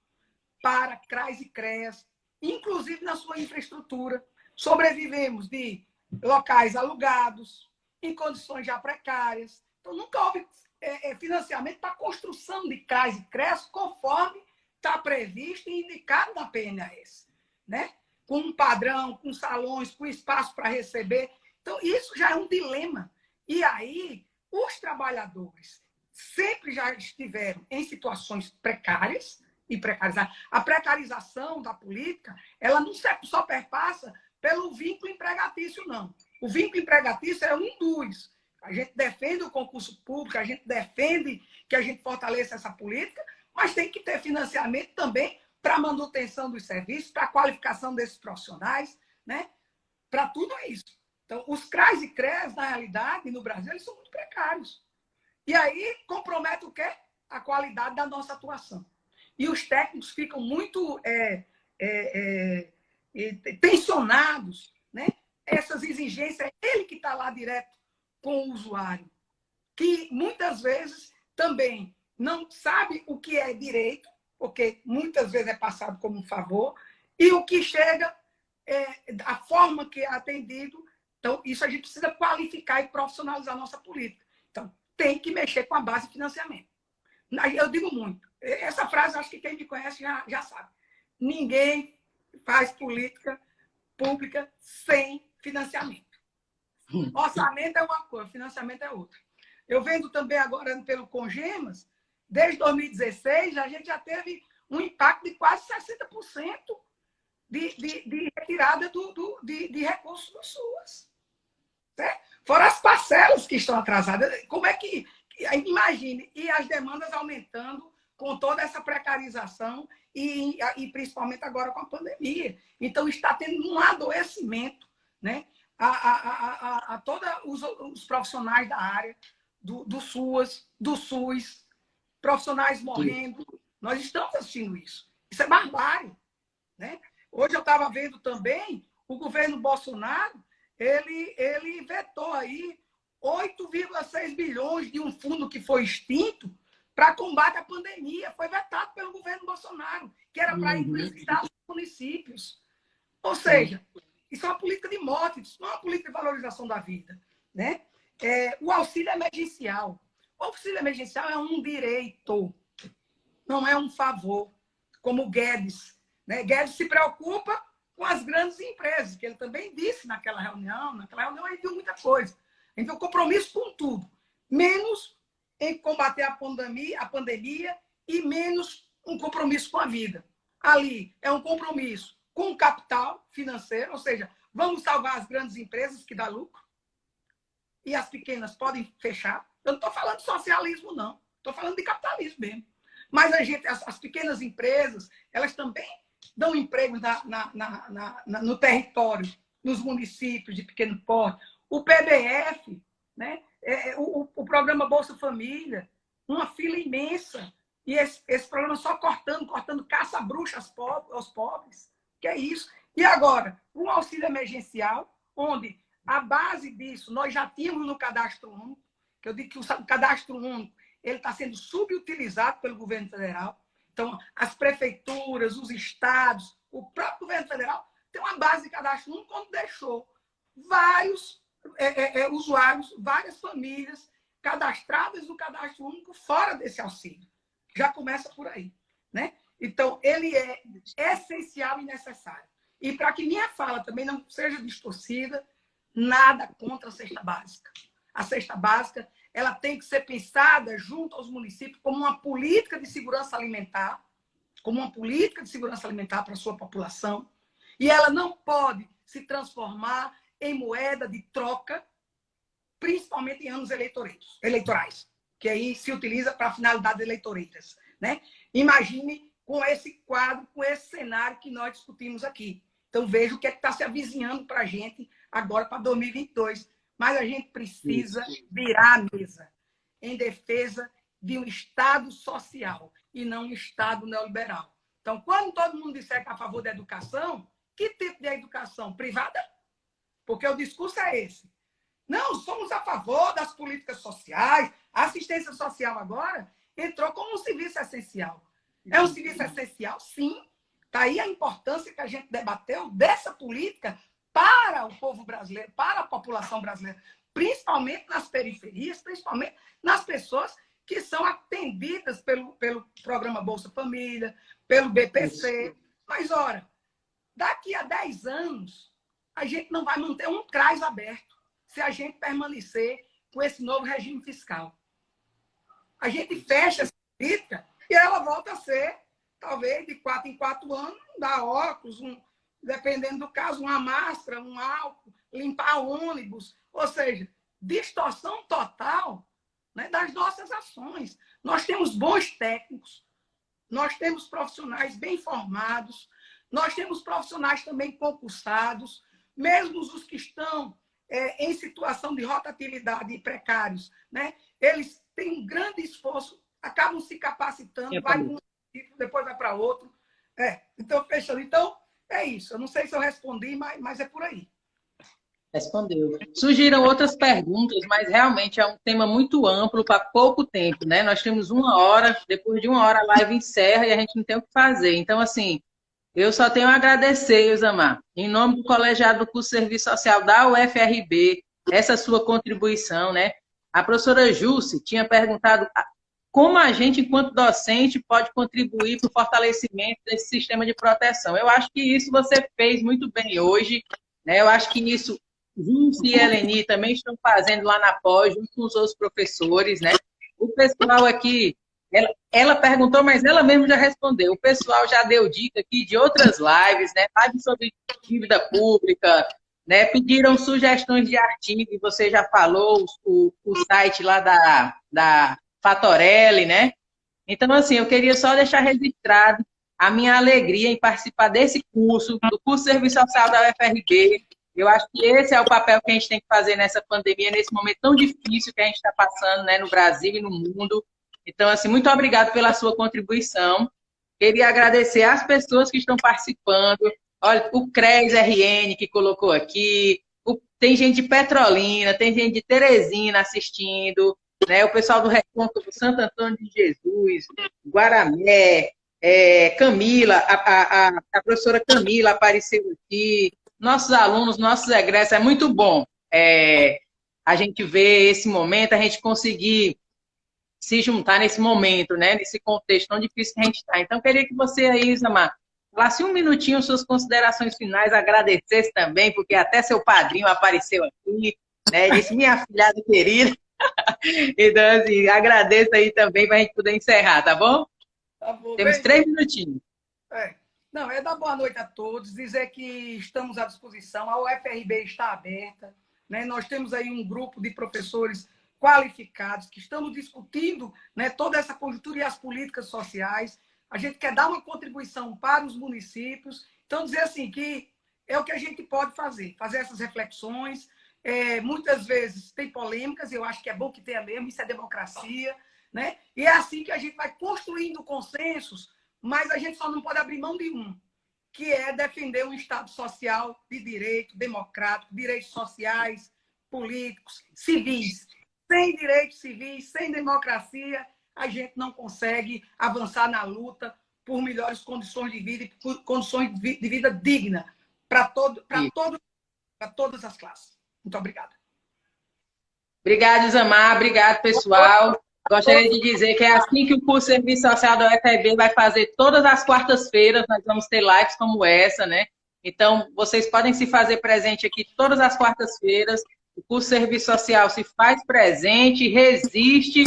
para CRAs e CREAs, inclusive na sua infraestrutura. Sobrevivemos de locais alugados, em condições já precárias. Então, nunca houve financiamento para a construção de CRAs e CREAs conforme está previsto e indicado na PNAS, né? Com um padrão, com salões, com espaço para receber. Então, isso já é um dilema. E aí, os trabalhadores sempre já estiveram em situações precárias e precarizadas. A precarização da política, ela não só perpassa pelo vínculo empregatício, não. O vínculo empregatício é um dos. A gente defende o concurso público, a gente defende que a gente fortaleça essa política, mas tem que ter financiamento também para a manutenção dos serviços, para a qualificação desses profissionais, né? Para tudo isso. Então, os CRAs e CREAs, na realidade, no Brasil, eles são muito precários. E aí compromete o quê? A qualidade da nossa atuação. E os técnicos ficam muito tensionados, né? Essas exigências, é ele que está lá direto com o usuário, que muitas vezes também não sabe o que é direito, porque muitas vezes é passado como um favor, e o que chega, a forma que é atendido. Então, isso a gente precisa qualificar e profissionalizar a nossa política. Então, tem que mexer com a base de financiamento. Eu digo muito. Essa frase, acho que quem me conhece já sabe. Ninguém faz política pública sem financiamento. Orçamento é uma coisa, financiamento é outra. Eu vendo também agora pelo Congemas, desde 2016, a gente já teve um impacto de quase 60% de retirada de recursos do SUAS. Certo? Fora as parcelas que estão atrasadas. Como é que... Imagine, e as demandas aumentando com toda essa precarização e principalmente agora com a pandemia. Então, está tendo um adoecimento, né? A todos os profissionais da área, do SUS, profissionais morrendo. Nós estamos assistindo isso. Isso é barbárie, né? Hoje eu estava vendo também o governo Bolsonaro, ele vetou aí 8,6 bilhões de um fundo que foi extinto para combate à pandemia. Foi vetado pelo governo Bolsonaro, que era para emprestar os municípios. Ou seja, isso é uma política de morte, isso não é uma política de valorização da vida, né? O auxílio emergencial. O auxílio emergencial é um direito, não é um favor, como o Guedes. Né? Guedes se preocupa com as grandes empresas, que ele também disse naquela reunião. Naquela reunião ele viu muita coisa. A gente tem um compromisso com tudo, menos em combater a pandemia e menos um compromisso com a vida. Ali é um compromisso com o capital financeiro, ou seja, vamos salvar as grandes empresas que dá lucro e as pequenas podem fechar. Eu não estou falando de socialismo, não. Estou falando de capitalismo mesmo. Mas as pequenas empresas, elas também dão emprego no território, nos municípios de pequeno porte. O PBF, né? O programa Bolsa Família, uma fila imensa. E esse programa só cortando caça-bruxa aos pobres. Que é isso. E agora, um auxílio emergencial, onde a base disso nós já tínhamos no cadastro único, que eu digo que o cadastro único ele está sendo subutilizado pelo governo federal. Então, as prefeituras, os estados, o próprio governo federal tem uma base de cadastro único onde deixou vários usuários, várias famílias cadastradas no cadastro único fora desse auxílio. Já começa por aí, né? Então, ele é essencial e necessário. E para que minha fala também não seja distorcida, nada contra a cesta básica. A cesta básica, ela tem que ser pensada junto aos municípios como uma política de segurança alimentar, para a sua população, e ela não pode se transformar em moeda de troca, principalmente em anos eleitorais, que aí se utiliza para finalidades eleitoreiras, né? Imagine com esse quadro, com esse cenário que nós discutimos aqui. Então, veja o que é que está se avizinhando para a gente agora para 2022. Mas a gente precisa virar a mesa em defesa de um Estado social e não um Estado neoliberal. Então, quando todo mundo disser que é a favor da educação, que tipo de educação? Privada? Porque o discurso é esse. Não, somos a favor das políticas sociais. A assistência social agora entrou como um serviço essencial. É um serviço essencial, sim. Está aí a importância que a gente debateu dessa política para o povo brasileiro, para a população brasileira, principalmente nas periferias, principalmente nas pessoas que são atendidas pelo programa Bolsa Família, pelo BPC. Mas, ora, daqui a 10 anos, a gente não vai manter um CRAS aberto se a gente permanecer com esse novo regime fiscal. A gente fecha essa política e ela volta a ser, talvez, de 4 em 4 anos, dar óculos, dependendo do caso, uma máscara, um álcool, limpar ônibus. Ou seja, distorção total, né, das nossas ações. Nós temos bons técnicos, nós temos profissionais bem formados, nós temos profissionais também concursados, mesmo os que estão em situação de rotatividade e precários, né, eles têm um grande esforço, acabam se capacitando, vai para um município, depois vai para outro. Então, fechando. Então, é isso. Eu não sei se eu respondi, mas é por aí. Respondeu. Surgiram outras perguntas, mas realmente é um tema muito amplo para pouco tempo, né? Nós temos 1 hora, depois de 1 hora a live encerra e a gente não tem o que fazer. Então, assim, eu só tenho a agradecer, Isamar, em nome do colegiado do curso de Serviço Social da UFRB, essa sua contribuição, né? A professora Jússi tinha perguntado como a gente, enquanto docente, pode contribuir para o fortalecimento desse sistema de proteção. Eu acho que isso você fez muito bem hoje, né? Eu acho que isso Jússi e Eleni também estão fazendo lá na pós, junto com os outros professores, né? O pessoal aqui, ela perguntou, mas ela mesma já respondeu. O pessoal já deu dica aqui de outras lives, né? Lives sobre dívida pública, né? Pediram sugestões de artigo, e você já falou, o site lá da Fatorelli, né? Então, assim, eu queria só deixar registrado a minha alegria em participar desse curso, do curso de Serviço Social da UFRB. Eu acho que esse é o papel que a gente tem que fazer nessa pandemia, nesse momento tão difícil que a gente está passando, né, no Brasil e no mundo. Então, assim, muito obrigado pela sua contribuição. Queria agradecer às pessoas que estão participando. Olha, o CRES RN que colocou aqui, tem gente de Petrolina, tem gente de Teresina assistindo, né? O pessoal do Recôncavo do Santo Antônio de Jesus, Guaramé, Camila, a professora Camila apareceu aqui, nossos alunos, nossos egressos, é muito bom a gente ver esse momento, a gente conseguir se juntar nesse momento, né? Nesse contexto tão difícil que a gente está. Então, eu queria que você aí, Isamar, falasse um minutinho suas considerações finais, agradecesse também, porque até seu padrinho apareceu aqui, né? Disse, minha filhada querida. Então, assim, agradeço aí também para a gente poder encerrar, tá bom? Tá bom. Temos 3 minutinhos. Não, dar boa noite a todos, dizer que estamos à disposição, a UFRB está aberta, né? Nós temos aí um grupo de professores qualificados que estamos discutindo, né, toda essa conjuntura e as políticas sociais. A gente quer dar uma contribuição para os municípios, então dizer assim que é o que a gente pode fazer essas reflexões. Muitas vezes tem polêmicas, eu acho que é bom que tenha mesmo, isso é democracia, né? E é assim que a gente vai construindo consensos, mas a gente só não pode abrir mão de que é defender um Estado social de direito, democrático, direitos sociais, políticos, civis. Sem direitos civis, sem democracia, a gente não consegue avançar na luta por melhores condições de vida e por condições de vida digna para todas as classes. Muito obrigada. Obrigada, Isamar. Obrigado, pessoal. Gostaria de dizer que é assim que o curso de Serviço Social da UFRB vai fazer todas as quartas-feiras. Nós vamos ter lives como essa, né? Então, vocês podem se fazer presente aqui todas as quartas-feiras. O curso de Serviço Social se faz presente, resiste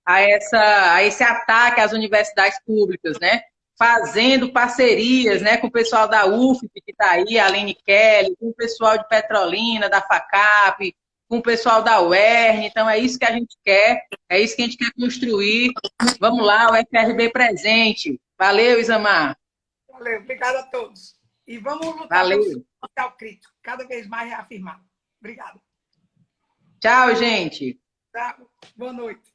a esse ataque às universidades públicas, né? Fazendo parcerias, né, com o pessoal da UFP, que está aí, a Aline Kelly, com o pessoal de Petrolina, da FACAP, com o pessoal da UERN. Então, é isso que a gente quer, é isso que a gente quer construir. Vamos lá, o FRB presente. Valeu, Isamar. Valeu, obrigado a todos. E vamos lutar pelo Valeu. social crítico, cada vez mais reafirmado. Obrigado. Tchau, gente. Tá? Boa noite.